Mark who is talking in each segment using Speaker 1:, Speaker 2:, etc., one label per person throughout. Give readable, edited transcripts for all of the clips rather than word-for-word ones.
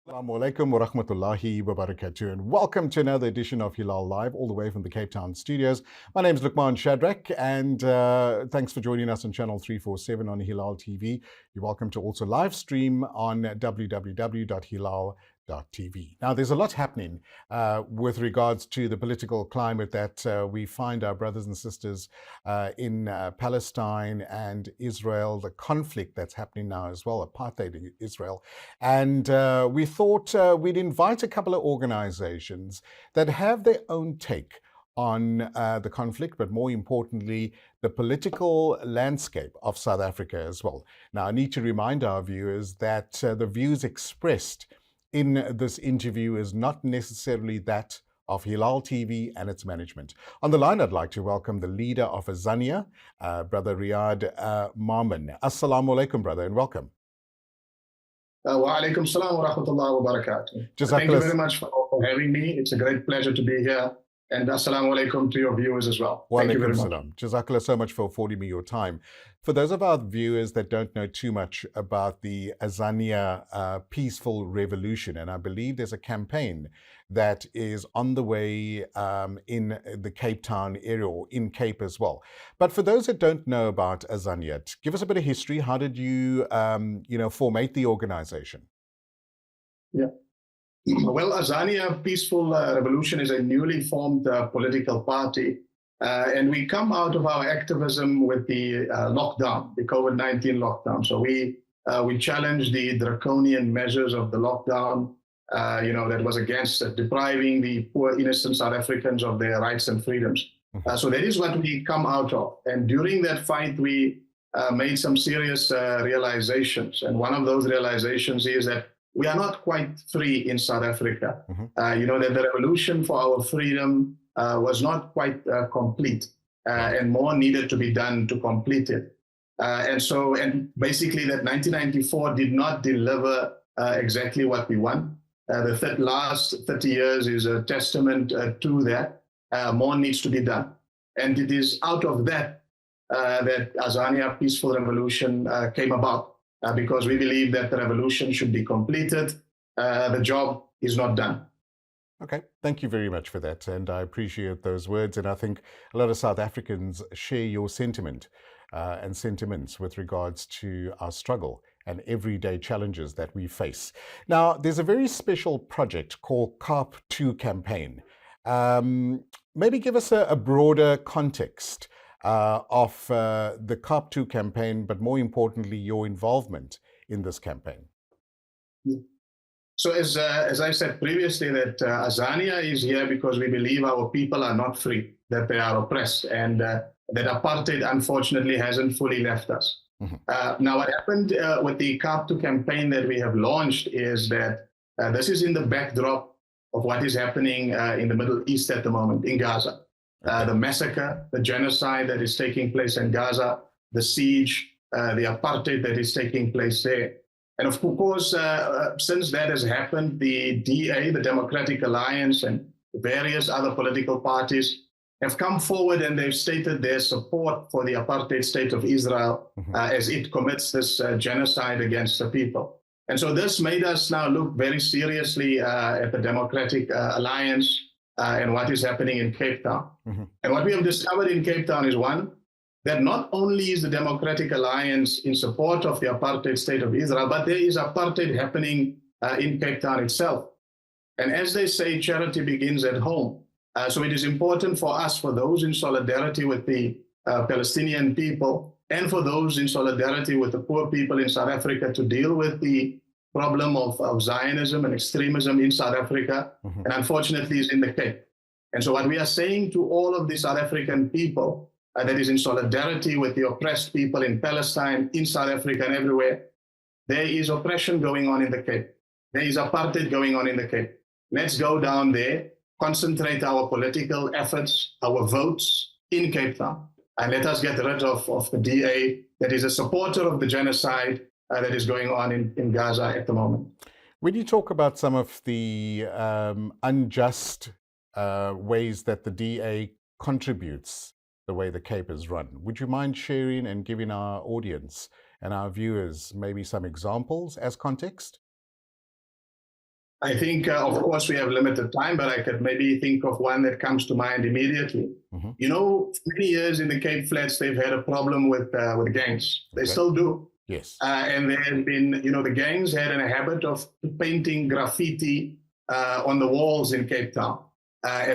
Speaker 1: Assalamu alaikum wa rahmatullahi wa barakatuh, and welcome to another edition of Hilaal Live, all the way from the Cape Town studios. My name is Luqman Shadrack, and thanks for joining us on channel 347 on Hilaal TV. You're welcome to also live stream on www.hilaal.tv. Now, there's a lot happening with regards to the political climate that we find our brothers and sisters in Palestine and Israel, the conflict that's happening now as well, apartheid in Israel. And we thought we'd invite a couple of organizations that have their own take on the conflict, but more importantly, the political landscape of South Africa as well. Now, I need to remind our viewers that the views expressed in this interview is not necessarily that of Hilaal TV and its management. On the line, I'd like to welcome the leader of Azania, Brother Riaad Maarman. Assalamu alaikum, brother, and welcome.
Speaker 2: Wa alaikum salam wa rahmatullahi wa barakatuh. Thank you very much for having me. It's a great pleasure to be here. And assalamu alaikum to your viewers as well.
Speaker 1: Thank you very much. Jazakallah so much for affording me your time. For those of our viewers that don't know too much about the Azania Peaceful Revolution, and I believe there's a campaign that is on the way in the Cape Town area, or in Cape as well. But for those that don't know about Azania, give us a bit of history. How did you, formate the organization?
Speaker 2: Yeah. Well, Azania Peaceful Revolution is a newly formed political party, and we come out of our activism with the lockdown, the COVID-19 lockdown. So we challenged the draconian measures of the lockdown, that was against depriving the poor, innocent South Africans of their rights and freedoms. So that is what we come out of. And during that fight, we made some serious realizations. And one of those realizations is that we are not quite free in South Africa. That the revolution for our freedom was not quite complete, and more needed to be done to complete it. And basically that 1994 did not deliver exactly what we want. The last 30 years is a testament to that. More needs to be done. And it is out of that that Azania Peaceful Revolution came about. Because we believe that the revolution should be completed. The job is not done.
Speaker 1: Okay, thank you very much for that. And I appreciate those words. And I think a lot of South Africans share your sentiment and sentiments with regards to our struggle and everyday challenges that we face. Now, there's a very special project called CARP2 campaign. Maybe give us a broader context of the CARP2 campaign, but more importantly, your involvement in this campaign.
Speaker 2: So as I said previously, that Azania is here because we believe our people are not free, that they are oppressed, and that apartheid, unfortunately, hasn't fully left us. Now, what happened with the CARP2 campaign that we have launched is that this is in the backdrop of what is happening in the Middle East at the moment, in Gaza. The massacre, the genocide that is taking place in Gaza, the siege, the apartheid that is taking place there. And of course, since that has happened, the DA, the Democratic Alliance, and various other political parties have come forward and they've stated their support for the apartheid state of Israel as it commits this genocide against the people. And so this made us now look very seriously at the Democratic Alliance and what is happening in Cape Town. And what we have discovered in Cape Town is, one, that not only is the Democratic Alliance in support of the apartheid state of Israel, but there is apartheid happening in Cape Town itself. And as they say, charity begins at home. So it is important for us, for those in solidarity with the Palestinian people, and for those in solidarity with the poor people in South Africa, to deal with the problem of Zionism and extremism in South Africa, and unfortunately is in the Cape. And so what we are saying to all of the South African people that is in solidarity with the oppressed people in Palestine, in South Africa and everywhere, there is oppression going on in the Cape. There is apartheid going on in the Cape. Let's go down there, concentrate our political efforts, our votes in Cape Town, and let us get rid of the DA that is a supporter of the genocide that is going on in Gaza at the moment.
Speaker 1: When you talk about some of the unjust ways that the DA contributes the way the Cape is run, would you mind sharing and giving our audience and our viewers maybe some examples as context?
Speaker 2: I think, of course, we have limited time, but I could maybe think of one that comes to mind immediately.
Speaker 1: Mm-hmm.
Speaker 2: You know, for many years in the Cape Flats, they've had a problem with gangs. They
Speaker 1: Okay.
Speaker 2: still do.
Speaker 1: Yes.
Speaker 2: And there have been, you know, the gangs had a habit of painting graffiti on the walls in Cape Town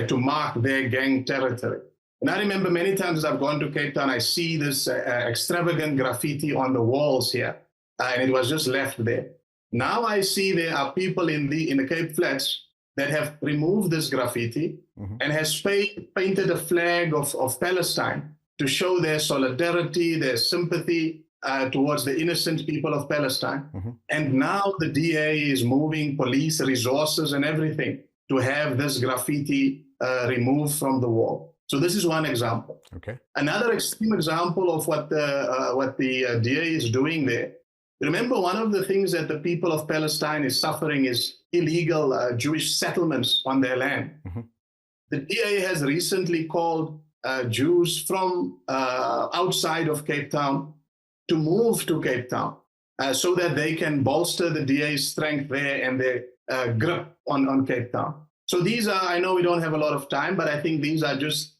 Speaker 2: to mark their gang territory. And I remember many times as I've gone to Cape Town, I see this extravagant graffiti on the walls here, and it was just left there. Now I see there are people in the Cape Flats that have removed this graffiti and has painted a flag of Palestine to show their solidarity, their sympathy towards the innocent people of Palestine. And now the DA is moving police resources and everything to have this graffiti removed from the wall. So this is one example.
Speaker 1: Okay.
Speaker 2: Another extreme example of what the DA is doing there. Remember, one of the things that the people of Palestine is suffering is illegal Jewish settlements on their land. The DA has recently called Jews from outside of Cape Town to move to Cape Town so that they can bolster the DA's strength there and their grip on Cape Town. So these are, I know we don't have a lot of time, but I think these are just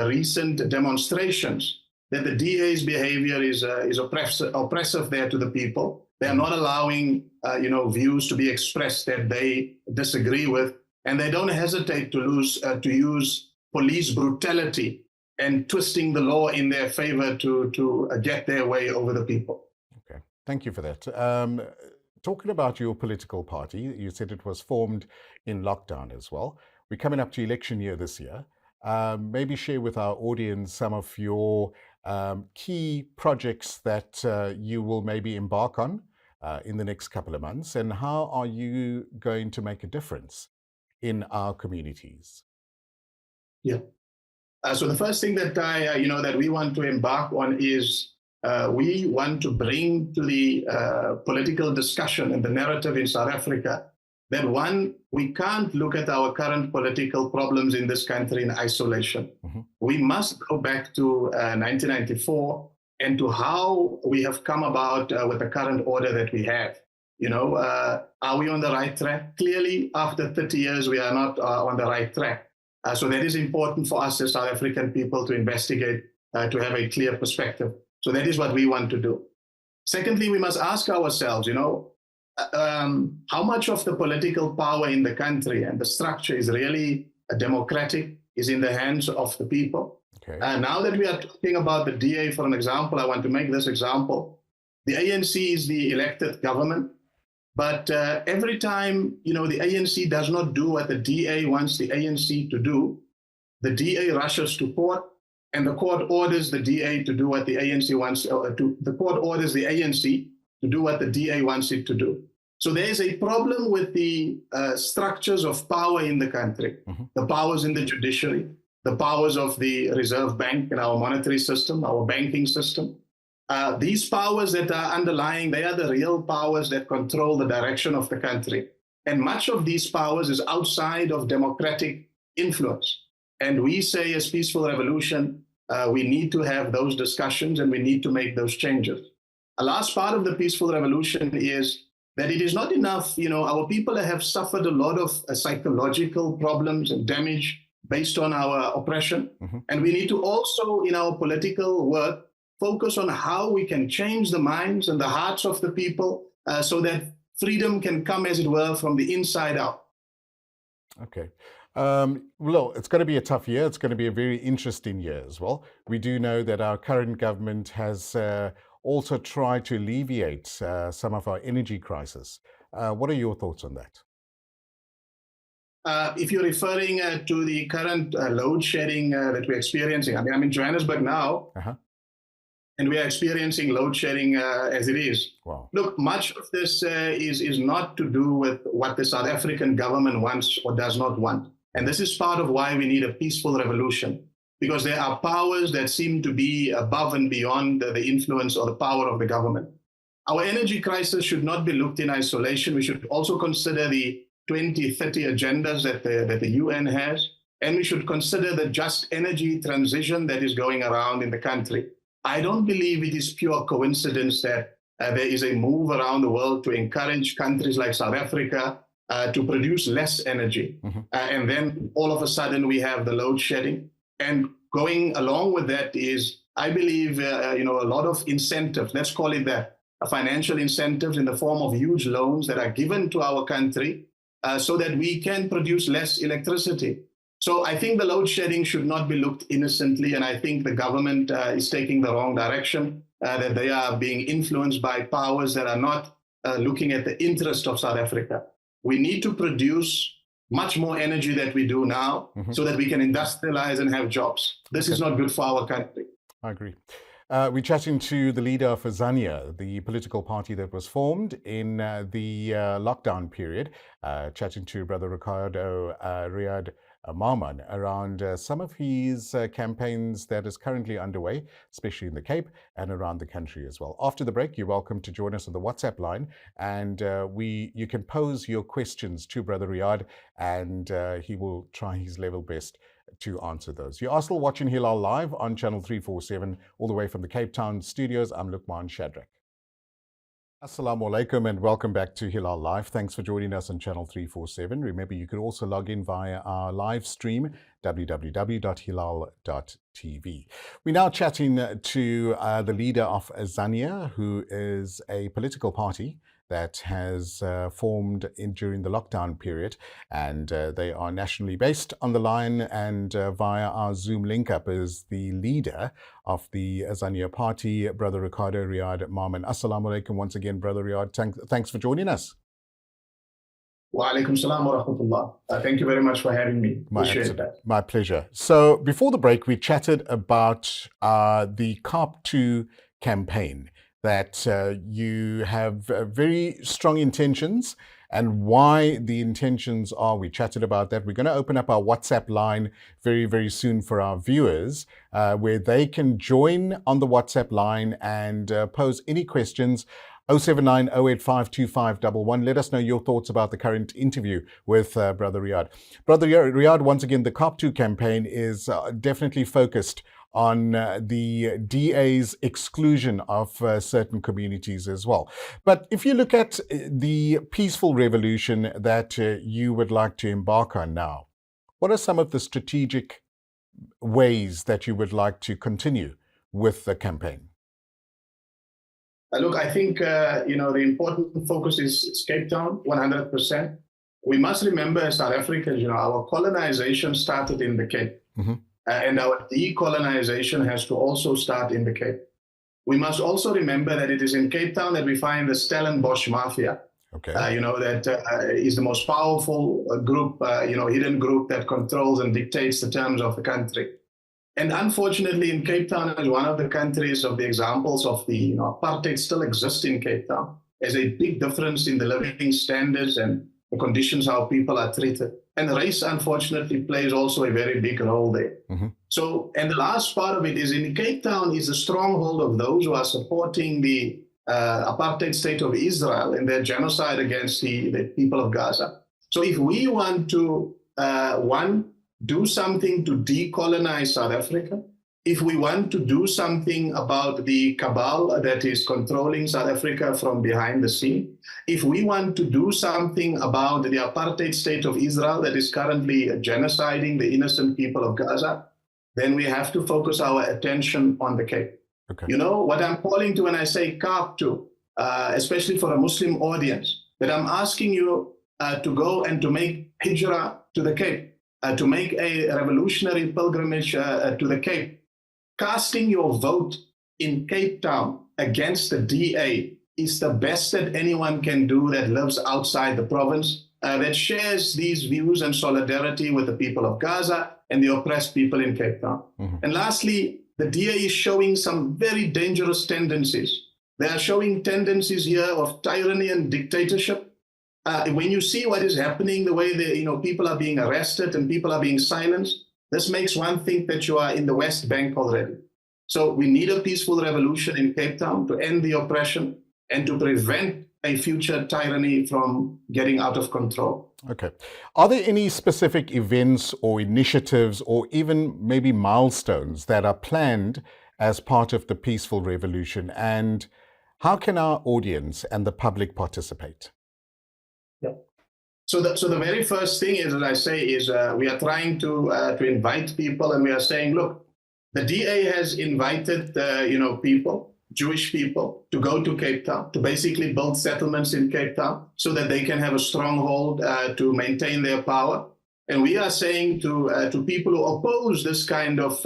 Speaker 2: recent demonstrations that the DA's behavior is oppressive there to the people. They are not allowing, views to be expressed that they disagree with, and they don't hesitate to use police brutality and twisting the law in their favor to get their way over the people.
Speaker 1: Okay, thank you for that. Talking about your political party, you said it was formed in lockdown as well. We're coming up to election year this year. Maybe share with our audience some of your key projects that you will maybe embark on in the next couple of months, and how are you going to make a difference in our communities?
Speaker 2: Yeah. So the first thing that that we want to embark on is we want to bring to the political discussion and the narrative in South Africa that, one, we can't look at our current political problems in this country in isolation. We must go back to 1994 and to how we have come about with the current order that we have. Are we on the right track? Clearly, after 30 years, we are not on the right track. So that is important for us as South African people to investigate, to have a clear perspective. So that is what we want to do. Secondly, we must ask ourselves, how much of the political power in the country and the structure is really democratic, is in the hands of the people.
Speaker 1: Okay.
Speaker 2: Now that we are talking about the DA, for an example, I want to make this example. The ANC is the elected government, but every time, the ANC does not do what the DA wants the ANC to do, the DA rushes to court, and the court orders the DA to do what the ANC wants the court orders the ANC to do what the DA wants it to do. So there is a problem with the structures of power in the country, the powers in the judiciary, the powers of the Reserve Bank and our monetary system, our banking system. These powers that are underlying, they are the real powers that control the direction of the country. And much of these powers is outside of democratic influence. And we say as Peaceful Revolution, we need to have those discussions and we need to make those changes. A last part of the Peaceful Revolution is that it is not enough, our people have suffered a lot of psychological problems and damage based on our oppression. And we need to also, in our political work, focus on how we can change the minds and the hearts of the people so that freedom can come, as it were, from the inside out.
Speaker 1: Okay. Well, it's going to be a tough year. It's going to be a very interesting year as well. We do know that our current government has also tried to alleviate some of our energy crisis. What are your thoughts on that?
Speaker 2: If you're referring to the current load shedding that we're experiencing, I'm in Johannesburg now, and we are experiencing load shedding as it is.
Speaker 1: Wow.
Speaker 2: Look, much of this is not to do with what the South African government wants or does not want. And this is part of why we need a peaceful revolution, because there are powers that seem to be above and beyond the influence or the power of the government. Our energy crisis should not be looked in isolation. We should also consider the 2030 agendas that the UN has, and we should consider the just energy transition that is going around in the country. I don't believe it is pure coincidence that there is a move around the world to encourage countries like South Africa to produce less energy. And then all of a sudden we have the load shedding. And going along with that is, I believe, a lot of incentives, let's call it that, financial incentives in the form of huge loans that are given to our country so that we can produce less electricity. So I think the load shedding should not be looked innocently, and I think the government is taking the wrong direction, that they are being influenced by powers that are not looking at the interest of South Africa. We need to produce much more energy than we do now so that we can industrialize and have jobs. This is not good for our country.
Speaker 1: I agree. We're chatting to the leader of Azania, the political party that was formed in the lockdown period, chatting to Brother Ricardo Riaad Maarman around some of his campaigns that is currently underway, especially in the Cape and around the country as well. After the break, you're welcome to join us on the WhatsApp line, and you can pose your questions to Brother Riaad, and he will try his level best to answer those. You are still watching Hilaal live on channel 347, all the way from the Cape Town studios. I'm Luqman Shadrack. Assalamu alaikum and welcome back to Hilaal Live. Thanks for joining us on channel 347. Remember, you could also log in via our live stream, www.hilaal.tv. We're now chatting to the leader of Azania, who is a political party that has formed during the lockdown period, and they are nationally based. On the line and via our Zoom link up is the leader of the Azania party, Brother Ricardo Riaad Maarman. Assalamu alaikum once again, Brother Riaad. Thanks for joining us.
Speaker 2: Wa alaikum salam wa rahmatullah. Thank you very much for having me. Appreciate that.
Speaker 1: My pleasure. So before the break, we chatted about the COP2 campaign, that you have very strong intentions, and why the intentions are. We chatted about that. We're going to open up our WhatsApp line very, very soon for our viewers, where they can join on the WhatsApp line and pose any questions. 079 085 2511. Let us know your thoughts about the current interview with Brother Riaad. Brother Riaad, once again, the COP2 campaign is definitely focused on the DA's exclusion of certain communities as well. But if you look at the peaceful revolution that you would like to embark on now, what are some of the strategic ways that you would like to continue with the campaign?
Speaker 2: Look, I think, the important focus is Cape Town, 100%. We must remember as South Africans, our colonization started in the Cape. And our decolonization has to also start in the Cape. We must also remember that it is in Cape Town that we find the Stellenbosch Mafia.
Speaker 1: Okay.
Speaker 2: That is the most powerful group, hidden group that controls and dictates the terms of the country. And unfortunately, in Cape Town, as one of the countries of the examples of the apartheid still exists in Cape Town, there's a big difference in the living standards and the conditions how people are treated. And race, unfortunately, plays also a very big role there. So, and the last part of it is in Cape Town is the stronghold of those who are supporting the apartheid state of Israel in their genocide against the people of Gaza. So if we want to, do something to decolonize South Africa, if we want to do something about the cabal that is controlling South Africa from behind the scene, if we want to do something about the apartheid state of Israel that is currently genociding the innocent people of Gaza, then we have to focus our attention on the Cape. Okay. What I'm calling to when I say COP2, especially for a Muslim audience, that I'm asking you to go and to make hijrah to the Cape, to make a revolutionary pilgrimage to the Cape. Casting your vote in Cape Town against the DA is the best that anyone can do that lives outside the province, that shares these views and solidarity with the people of Gaza and the oppressed people in Cape Town. And lastly, the DA is showing some very dangerous tendencies. They are showing tendencies here of tyranny and dictatorship. When you see what is happening, the way people are being arrested and people are being silenced, this makes one think that you are in the West Bank already. So we need a peaceful revolution in Cape Town to end the oppression and to prevent a future tyranny from getting out of control.
Speaker 1: Okay. Are there any specific events or initiatives or even maybe milestones that are planned as part of the peaceful revolution? And how can our audience and the public participate?
Speaker 2: Yeah. So the very first thing is, as I say, is we are trying to invite people, and we are saying, look, the DA has invited people, Jewish people, to go to Cape Town, to basically build settlements in Cape Town so that they can have a stronghold to maintain their power. And we are saying to people who oppose this kind of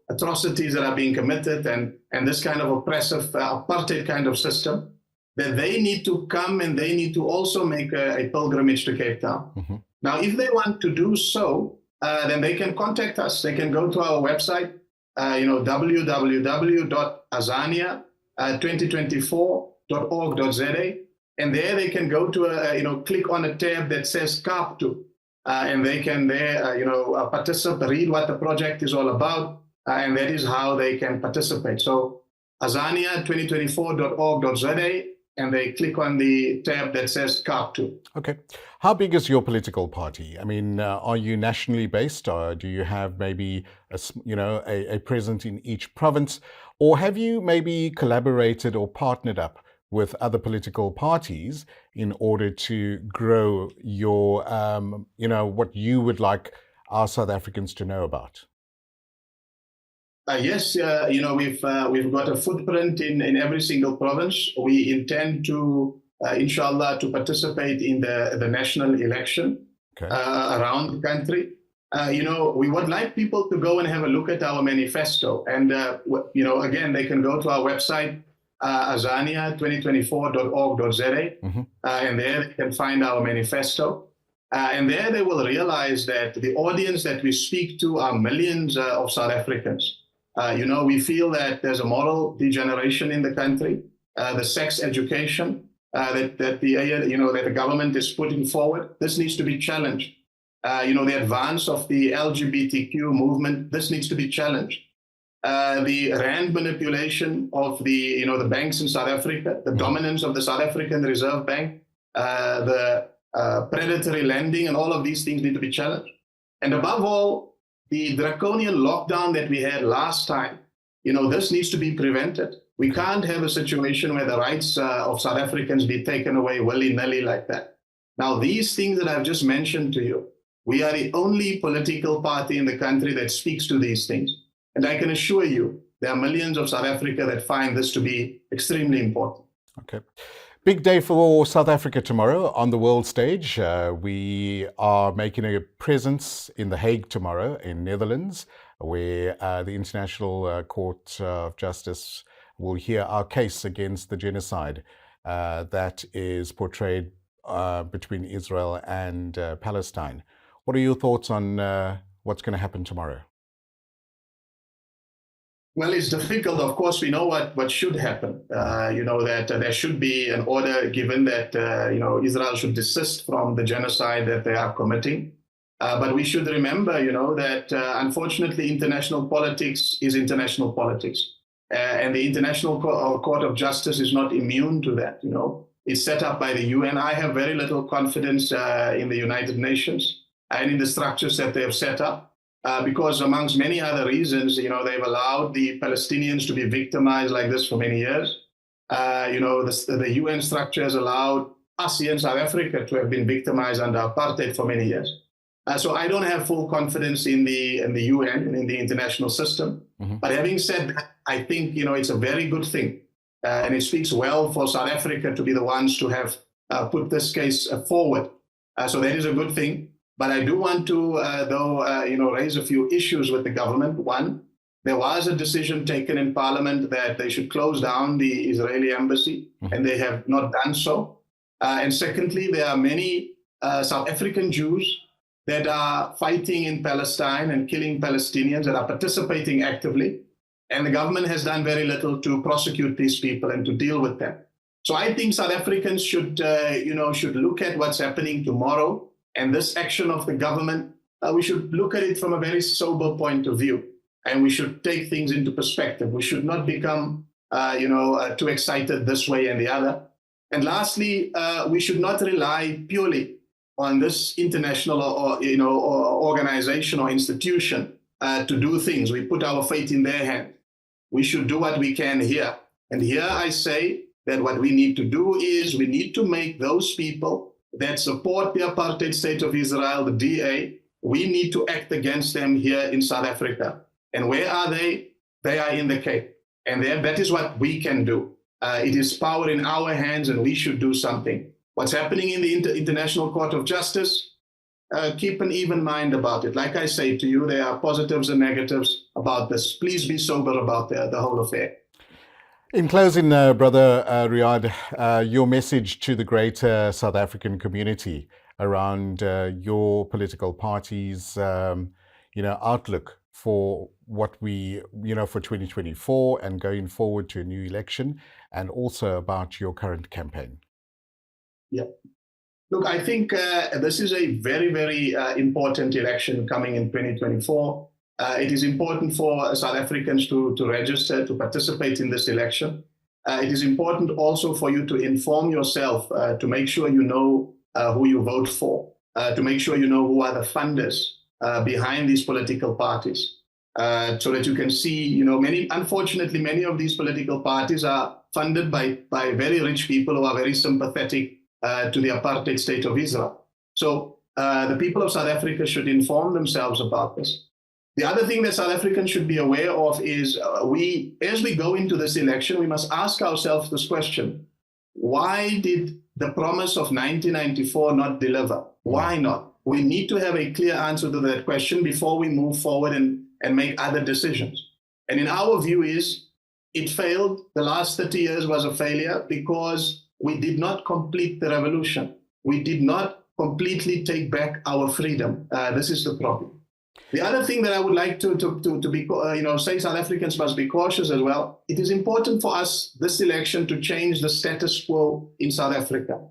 Speaker 2: atrocities that are being committed and this kind of oppressive apartheid kind of system, that they need to come and they need to also make a pilgrimage to Cape Town. Mm-hmm. Now, if they want to do so, then they can contact us. They can go to our website, www.azania2024.org.za, and there they can go to click on a tab that says Kaaptu, and they can there participate, read what the project is all about, and that is how they can participate. So Azania2024.org.za, and they click on the tab that says Kaaptu.
Speaker 1: Okay. How big is your political party? I mean, are you nationally based, or do you have maybe a presence in each province, or have you maybe collaborated or partnered up with other political parties in order to grow your, what you would like our South Africans to know about?
Speaker 2: Yes, we've got a footprint in every single province. We intend to, inshallah, to participate in the national election around the country. We would like people to go and have a look at our manifesto. And, again, they can go to our website, azania2024.org.za, and there they can find our manifesto. And there they will realize that the audience that we speak to are millions of South Africans. We feel that there's a moral degeneration in the country, the sex education that the government is putting forward. This needs to be challenged. The advance of the LGBTQ movement, this needs to be challenged. The rand manipulation of the banks in South Africa, the dominance of the South African Reserve Bank, the predatory lending, and all of these things need to be challenged. And above all, the draconian lockdown that we had last time, this needs to be prevented. We can't have a situation where the rights of South Africans be taken away willy-nilly like that. Now, these things that I've just mentioned to you, we are the only political party in the country that speaks to these things. And I can assure you, there are millions of South Africa that find this to be extremely important.
Speaker 1: Okay. Big day for South Africa tomorrow on the world stage. We are making a presence in The Hague tomorrow in Netherlands, where the International Court of Justice will hear our case against the genocide that is portrayed between Israel and Palestine. What are your thoughts on what's going to happen tomorrow?
Speaker 2: Well, it's difficult. Of course, we know what should happen. That there should be an order given that, Israel should desist from the genocide that they are committing. But we should remember, that unfortunately, international politics is international politics. And the International Court of Justice is not immune to that. It's set up by the UN. I have very little confidence in the United Nations and in the structures that they have set up. Because amongst many other reasons, they've allowed the Palestinians to be victimized like this for many years. The UN structure has allowed us here in South Africa to have been victimized under apartheid for many years. So I don't have full confidence in the UN and in the international system. But having said that, I think, it's a very good thing. And it speaks well for South Africa to be the ones to have put this case forward. So that is a good thing. But I do want to, raise a few issues with the government. One, there was a decision taken in Parliament that they should close down the Israeli embassy, and they have not done so. And secondly, there are many South African Jews that are fighting in Palestine and killing Palestinians, that are participating actively. And the government has done very little to prosecute these people and to deal with them. So I think South Africans should look at what's happening tomorrow. And this action of the government, we should look at it from a very sober point of view. And we should take things into perspective. We should not become, too excited this way and the other. And lastly, we should not rely purely on this international organization or institution to do things. We put our fate in their hands. We should do what we can here. And here I say that what we need to do is we need to make those people that support the apartheid state of Israel, the DA, we need to act against them here in South Africa. And where are they? They are in the Cape. And that is what we can do. It is power in our hands, and we should do something. What's happening in the International Court of Justice, keep an even mind about it. Like I say to you, there are positives and negatives about this. Please be sober about the whole affair.
Speaker 1: In closing, Brother Riaad, your message to the greater South African community around your political party's, outlook for what we, for 2024 and going forward to a new election, and also about your current campaign.
Speaker 2: Yeah. Look, I think this is a very, very important election coming in 2024. It is important for South Africans to register, to participate in this election. It is important also for you to inform yourself, to make sure you know who you vote for, to make sure you know who are the funders behind these political parties, so that you can see, unfortunately, many of these political parties are funded by very rich people who are very sympathetic to the apartheid state of Israel. So the people of South Africa should inform themselves about this. The other thing that South Africans should be aware of is as we go into this election, we must ask ourselves this question: why did the promise of 1994 not deliver? Why not? We need to have a clear answer to that question before we move forward and make other decisions. And in our view it failed. The last 30 years was a failure because we did not complete the revolution. We did not completely take back our freedom. This is the problem. The other thing that I would like to be, say South Africans must be cautious as well. It is important for us, this election, to change the status quo in South Africa.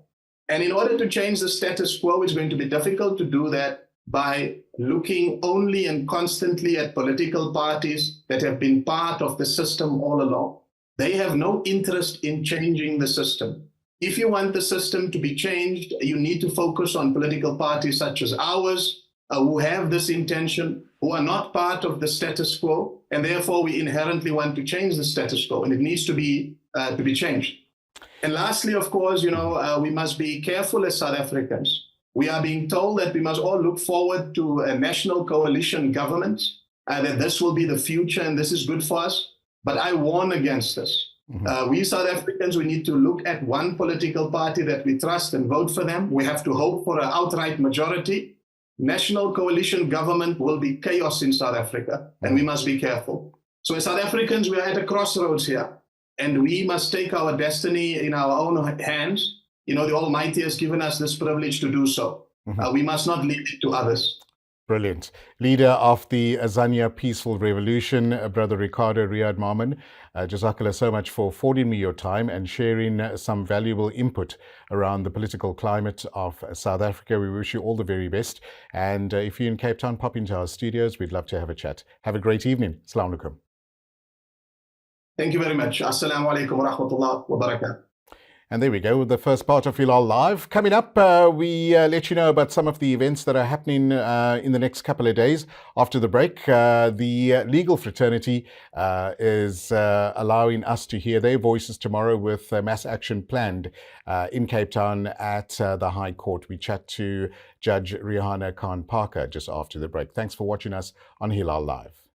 Speaker 2: And in order to change the status quo, it's going to be difficult to do that by looking only and constantly at political parties that have been part of the system all along. They have no interest in changing the system. If you want the system to be changed, you need to focus on political parties such as ours, who have this intention, who are not part of the status quo, and therefore we inherently want to change the status quo, and it needs to be changed. And lastly, of course, we must be careful as South Africans. We are being told that we must all look forward to a national coalition government, that this will be the future and this is good for us. But I warn against this. Mm-hmm. We South Africans, we need to look at one political party that we trust and vote for them. We have to hope for an outright majority. National coalition government will be chaos in South Africa, and we must be careful. So as South Africans, we are at a crossroads here, and we must take our destiny in our own hands. The Almighty has given us this privilege to do so. Mm-hmm. We must not leave it to others.
Speaker 1: Brilliant. Leader of the Azania Peaceful Revolution, Brother Ricardo Riaad Maarman, Jazakallah so much for affording me your time and sharing some valuable input around the political climate of South Africa. We wish you all the very best. And if you're in Cape Town, pop into our studios. We'd love to have a chat. Have a great evening. Assalamu alaikum.
Speaker 2: Thank you very much. Assalamu alaikum wa rahmatullah wa barakatuh.
Speaker 1: And there we go with the first part of Hilaal Live. Coming up, we let you know about some of the events that are happening in the next couple of days. After the break, the legal fraternity is allowing us to hear their voices tomorrow with mass action planned in Cape Town at the High Court. We chat to Judge Rihanna Khan Parker just after the break. Thanks for watching us on Hilaal Live.